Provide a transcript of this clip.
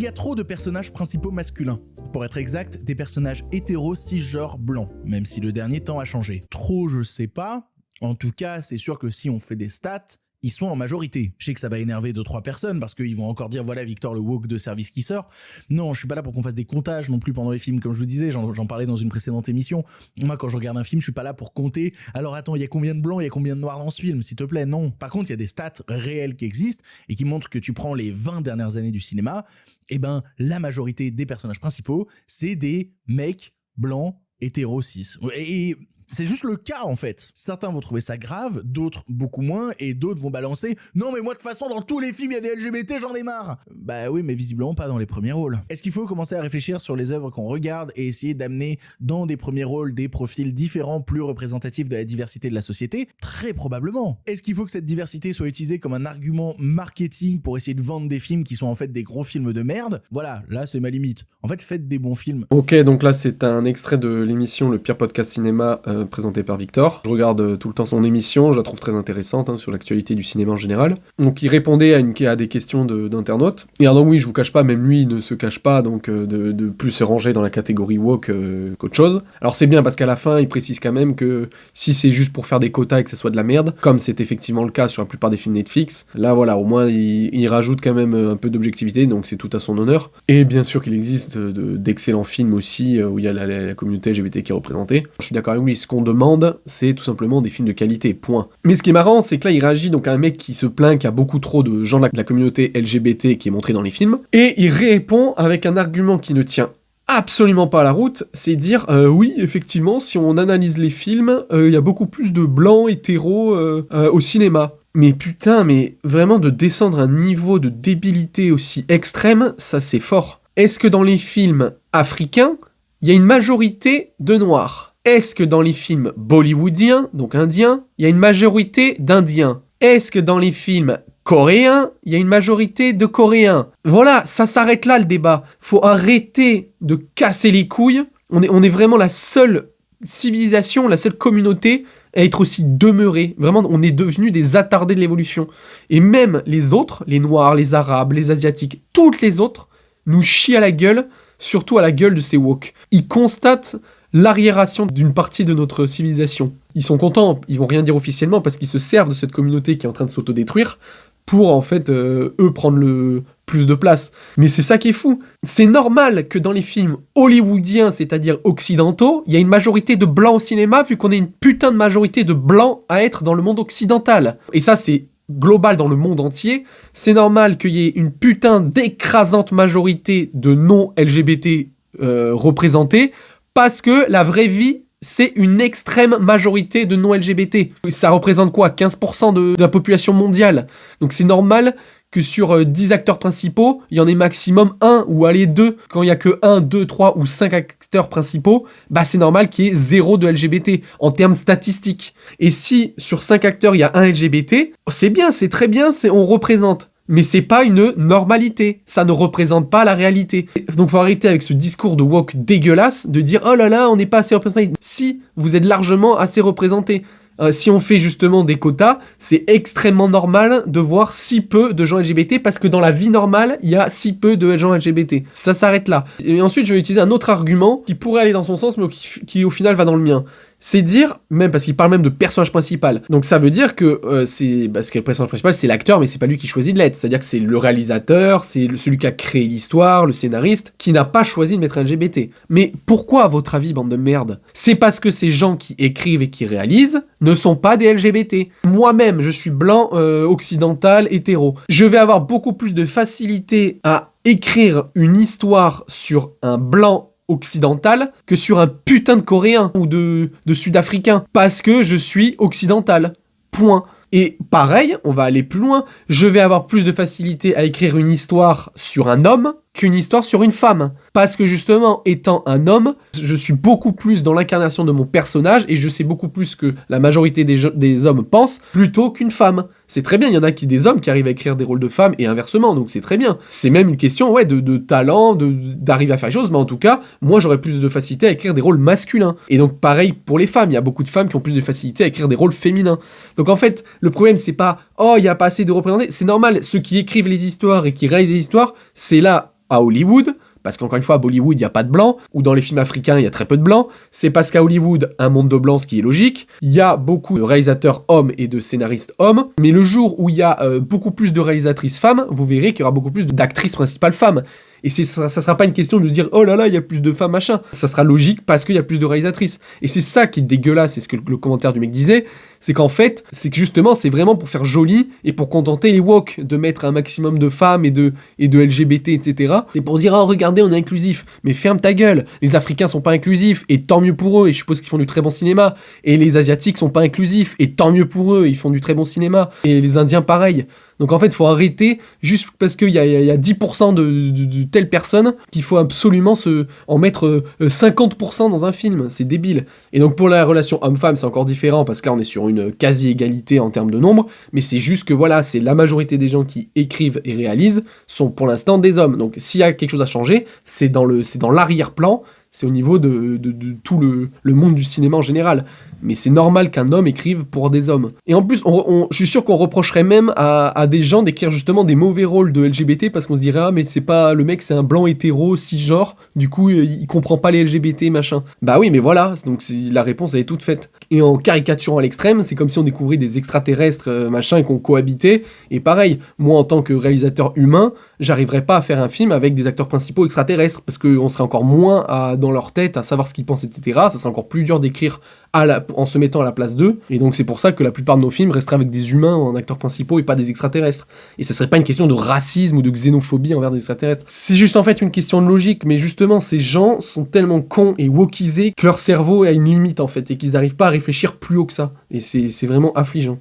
y a trop de personnages principaux masculins. Pour être exact, des personnages hétéros cisgenres blancs, même si le dernier temps a changé. Trop, je sais pas. En tout cas, c'est sûr que si on fait des stats, ils sont en majorité. Je sais que ça va énerver 2-3 personnes parce qu'ils vont encore dire voilà Victor le woke de service qui sort. Non, je suis pas là pour qu'on fasse des comptages non plus pendant les films, comme je vous disais, j'en parlais dans une précédente émission. Moi quand je regarde un film, je suis pas là pour compter. Alors attends, il y a combien de blancs, il y a combien de noirs dans ce film, s'il te plaît, non. Par contre, il y a des stats réelles qui existent et qui montrent que tu prends les 20 dernières années du cinéma, et ben la majorité des personnages principaux, c'est des mecs blancs hétéros cis. Et c'est juste le cas en fait. Certains vont trouver ça grave, d'autres beaucoup moins, et d'autres vont balancer « Non mais moi de toute façon dans tous les films il y a des LGBT, j'en ai marre !» Bah oui, mais visiblement pas dans les premiers rôles. Est-ce qu'il faut commencer à réfléchir sur les œuvres qu'on regarde et essayer d'amener dans des premiers rôles des profils différents, plus représentatifs de la diversité de la société? Très probablement. Est-ce qu'il faut que cette diversité soit utilisée comme un argument marketing pour essayer de vendre des films qui sont en fait des gros films de merde? Voilà, là c'est ma limite. En fait, faites des bons films. Ok, donc là c'est un extrait de l'émission Le Pire Podcast Cinéma présenté par Victor. Je regarde tout le temps son émission, je la trouve très intéressante sur l'actualité du cinéma en général. Donc il répondait à des questions d'internautes. Et alors oui, je vous cache pas, même lui ne se cache pas donc de plus se ranger dans la catégorie woke qu'autre chose. Alors c'est bien parce qu'à la fin il précise quand même que si c'est juste pour faire des quotas et que ça soit de la merde, comme c'est effectivement le cas sur la plupart des films Netflix, là voilà, au moins il rajoute quand même un peu d'objectivité, donc c'est tout à son honneur. Et bien sûr qu'il existe d'excellents films aussi où il y a la communauté LGBT qui est représentée. Je suis d'accord avec lui, ce qu'on demande, c'est tout simplement des films de qualité, point. Mais ce qui est marrant, c'est que là, il réagit donc à un mec qui se plaint qu'il y a beaucoup trop de gens de la communauté LGBT qui est montré dans les films, et il répond avec un argument qui ne tient absolument pas à la route, c'est dire oui, effectivement, si on analyse les films, il y a beaucoup plus de blancs hétéros au cinéma. Mais putain, mais vraiment de descendre à un niveau de débilité aussi extrême, ça c'est fort. Est-ce que dans les films africains, il y a une majorité de noirs ? Est-ce que dans les films bollywoodiens, donc indiens, il y a une majorité d'indiens ? Est-ce que dans les films coréens, il y a une majorité de coréens ? Voilà, ça s'arrête là le débat. Faut arrêter de casser les couilles. On est vraiment la seule civilisation, la seule communauté à être aussi demeurée. Vraiment, on est devenus des attardés de l'évolution. Et même les autres, les noirs, les arabes, les asiatiques, toutes les autres, nous chient à la gueule, surtout à la gueule de ces woke. Ils constatent l'arriération d'une partie de notre civilisation. Ils sont contents, ils vont rien dire officiellement parce qu'ils se servent de cette communauté qui est en train de s'autodétruire pour en fait eux prendre le plus de place. Mais c'est ça qui est fou. C'est normal que dans les films hollywoodiens, c'est-à-dire occidentaux, il y a une majorité de blancs au cinéma vu qu'on est une putain de majorité de blancs à être dans le monde occidental. Et ça c'est global dans le monde entier. C'est normal qu'il y ait une putain d'écrasante majorité de non-LGBT représentés parce que la vraie vie, c'est une extrême majorité de non-LGBT. Ça représente quoi ? 15% de la population mondiale. Donc c'est normal que sur 10 acteurs principaux, il y en ait maximum 1 ou allez 2. Quand il n'y a que 1, 2, 3 ou 5 acteurs principaux, bah c'est normal qu'il y ait 0 de LGBT en termes statistiques. Et si sur 5 acteurs, il y a 1 LGBT, c'est bien, c'est très bien, on représente. Mais c'est pas une normalité, ça ne représente pas la réalité. Donc faut arrêter avec ce discours de woke dégueulasse, de dire « Oh là là, on n'est pas assez représenté ». Si, vous êtes largement assez représenté. Si on fait justement des quotas, c'est extrêmement normal de voir si peu de gens LGBT parce que dans la vie normale, il y a si peu de gens LGBT. Ça s'arrête là. Et ensuite, je vais utiliser un autre argument qui pourrait aller dans son sens, mais qui au final va dans le mien. C'est dire, même parce qu'il parle même de personnage principal. Donc ça veut dire que parce que le personnage principal c'est l'acteur, mais c'est pas lui qui choisit de l'être. C'est-à-dire que c'est le réalisateur, c'est celui qui a créé l'histoire, le scénariste, qui n'a pas choisi de mettre un LGBT. Mais pourquoi, à votre avis, bande de merde ? C'est parce que ces gens qui écrivent et qui réalisent ne sont pas des LGBT. Moi-même, je suis blanc, occidental, hétéro. Je vais avoir beaucoup plus de facilité à écrire une histoire sur un blanc occidental que sur un putain de coréen ou de sud-africain parce que je suis occidental. Point. Et pareil, on va aller plus loin, je vais avoir plus de facilité à écrire une histoire sur un homme qu'une histoire sur une femme. Parce que justement, étant un homme, je suis beaucoup plus dans l'incarnation de mon personnage et je sais beaucoup plus que la majorité des hommes pensent plutôt qu'une femme. C'est très bien, il y en a des hommes qui arrivent à écrire des rôles de femmes et inversement, donc c'est très bien. C'est même une question de talent, d'arriver à faire les choses, mais en tout cas, moi j'aurais plus de facilité à écrire des rôles masculins. Et donc pareil pour les femmes, il y a beaucoup de femmes qui ont plus de facilité à écrire des rôles féminins. Donc en fait, le problème c'est pas « oh, il y a pas assez de représentés. C'est normal, ceux qui écrivent les histoires et qui réalisent les histoires, c'est là, à Hollywood, parce qu'encore une fois, à Bollywood, il n'y a pas de blanc, ou dans les films africains, il y a très peu de blancs. C'est parce qu'à Hollywood, un monde de blancs, ce qui est logique. Il y a beaucoup de réalisateurs hommes et de scénaristes hommes, mais le jour où il y a beaucoup plus de réalisatrices femmes, vous verrez qu'il y aura beaucoup plus d'actrices principales femmes. Et ça sera pas une question de dire oh là là, il y a plus de femmes, machin. Ça sera logique parce qu'il y a plus de réalisatrices. Et c'est ça qui est dégueulasse, c'est ce que le commentaire du mec disait, c'est qu'en fait, c'est que justement, c'est vraiment pour faire joli et pour contenter les woke, de mettre un maximum de femmes et de LGBT, etc. C'est pour dire oh regardez, on est inclusif. Mais ferme ta gueule, les Africains sont pas inclusifs, et tant mieux pour eux, et je suppose qu'ils font du très bon cinéma. Et les Asiatiques sont pas inclusifs, et tant mieux pour eux, ils font du très bon cinéma. Et les Indiens pareil. Donc en fait, il faut arrêter, juste parce qu'il y a 10% de telles personnes, qu'il faut absolument en mettre 50% dans un film. C'est débile. Et donc pour la relation homme-femme, c'est encore différent, parce que là on est sur une quasi-égalité en termes de nombre, mais c'est juste que voilà, c'est la majorité des gens qui écrivent et réalisent sont pour l'instant des hommes. Donc s'il y a quelque chose à changer, c'est dans l'arrière-plan, c'est au niveau de tout le monde du cinéma en général. Mais c'est normal qu'un homme écrive pour des hommes. Et en plus, je suis sûr qu'on reprocherait même à des gens d'écrire justement des mauvais rôles de LGBT, parce qu'on se dirait ah mais c'est pas le mec, c'est un blanc hétéro cisgenre, du coup il comprend pas les LGBT machin. Bah oui, mais voilà, donc la réponse elle est toute faite. Et en caricaturant à l'extrême, c'est comme si on découvrait des extraterrestres machin et qu'on cohabitait. Et pareil, moi en tant que réalisateur humain, j'arriverais pas à faire un film avec des acteurs principaux extraterrestres, parce qu'on serait encore moins dans leur tête à savoir ce qu'ils pensent, etc. Ça serait encore plus dur d'écrire en se mettant à la place d'eux, et donc c'est pour ça que la plupart de nos films resteraient avec des humains en acteurs principaux et pas des extraterrestres. Et ça serait pas une question de racisme ou de xénophobie envers des extraterrestres. C'est juste en fait une question de logique, mais justement ces gens sont tellement cons et wokisés que leur cerveau a une limite en fait, et qu'ils n'arrivent pas à réfléchir plus haut que ça. Et c'est vraiment affligeant.